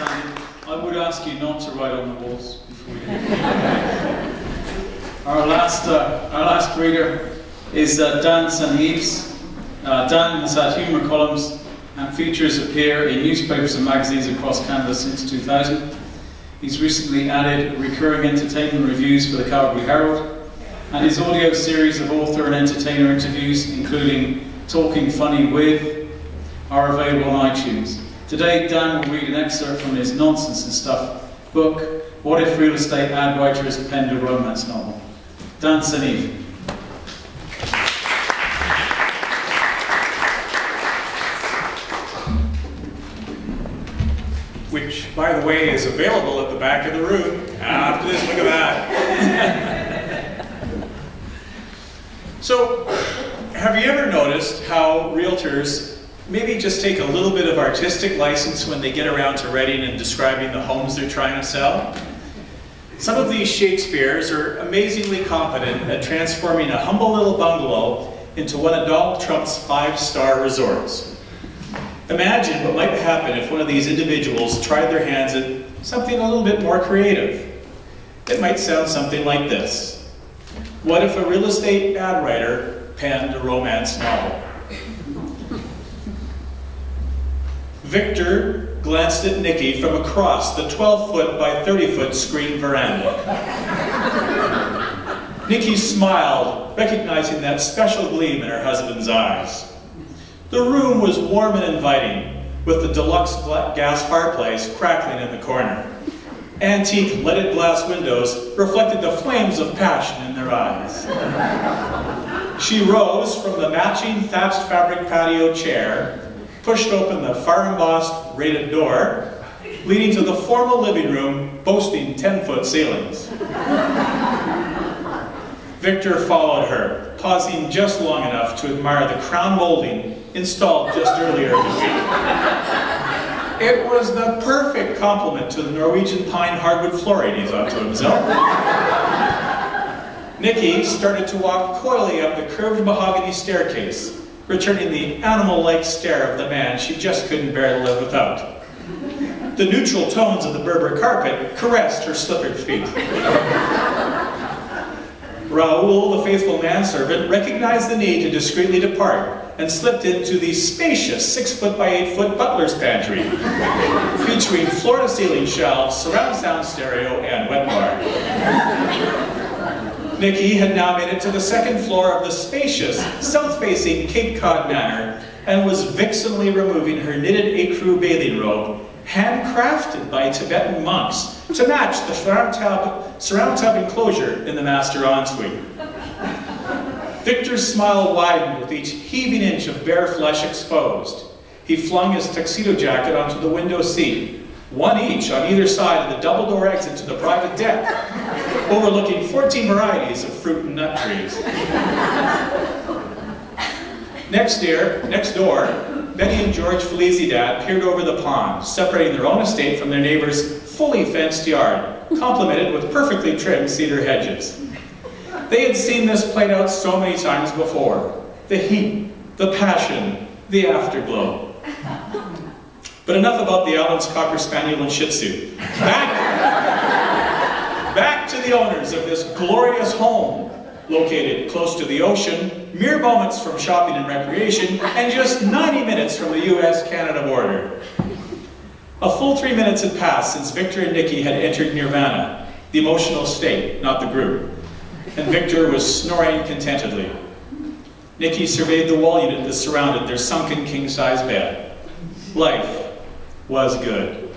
Sandy. I would ask you not to write on the walls before you Our last reader is Dan St.Yves. Dan has had humour columns and features appear in newspapers and magazines across Canada since 2000. He's recently added recurring entertainment reviews for the Calgary Herald, and his audio series of author and entertainer interviews, including Talking Funny With, are available on iTunes. Today, Dan will read an excerpt from his Nonsense and Stuff book, What If Real Estate Ad Writers Penned a Romance Novel? Dan St.Yves. Which, by the way, is available at the back of the room. After this, look at that. So, have you ever noticed how realtors maybe just take a little bit of artistic license when they get around to writing and describing the homes they're trying to sell? Some of these Shakespeares are amazingly competent at transforming a humble little bungalow into one of Donald Trump's 5-star resorts. Imagine what might happen if one of these individuals tried their hands at something a little bit more creative. It might sound something like this. What if a real estate ad writer penned a romance novel? Victor glanced at Nikki from across the 12-foot by 30-foot screen veranda. Nikki smiled, recognizing that special gleam in her husband's eyes. The room was warm and inviting, with the deluxe gas fireplace crackling in the corner. Antique leaded glass windows reflected the flames of passion in their eyes. She rose from the matching thatched fabric patio chair, pushed open the fire-embossed rated door, leading to the formal living room boasting 10-foot ceilings. Victor followed her, pausing just long enough to admire the crown molding installed just earlier in the week. It was the perfect complement to the Norwegian pine hardwood flooring, he thought to himself. Nikki started to walk coyly up the curved mahogany staircase, returning the animal-like stare of the man she just couldn't bear to live without. The neutral tones of the Berber carpet caressed her slippered feet. Raoul, the faithful manservant, recognized the need to discreetly depart and slipped into the spacious 6-foot by 8-foot butler's pantry, featuring floor-to-ceiling shelves, surround sound stereo, and wet bar. Nikki had now made it to the second floor of the spacious, south-facing Cape Cod Manor and was vixenly removing her knitted ecru bathing robe, handcrafted by Tibetan monks to match the surround tub enclosure in the master ensuite. Victor's smile widened with each heaving inch of bare flesh exposed. He flung his tuxedo jacket onto the window seat, one each on either side of the double-door exit to the private deck, overlooking 14 varieties of fruit and nut trees. Next door, Betty and George Felicidad peered over the pond, separating their own estate from their neighbor's fully fenced yard, complemented with perfectly trimmed cedar hedges. They had seen this played out so many times before. The heat, the passion, the afterglow. But enough about the Allen's Cocker Spaniel and Shih Tzu. Back to the owners of this glorious home, located close to the ocean, mere moments from shopping and recreation, and just 90 minutes from the US-Canada border. A full 3 minutes had passed since Victor and Nikki had entered nirvana, the emotional state, not the group, and Victor was snoring contentedly. Nikki surveyed the wall unit that surrounded their sunken king-size bed. Life was good.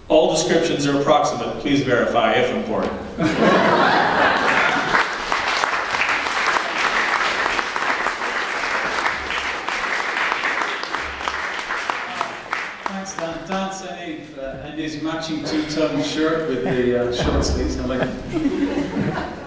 All descriptions are approximate. Please verify if important. Thanks, Dan. Dan St.Yves and his matching two-tone shirt with the short sleeves. I like it.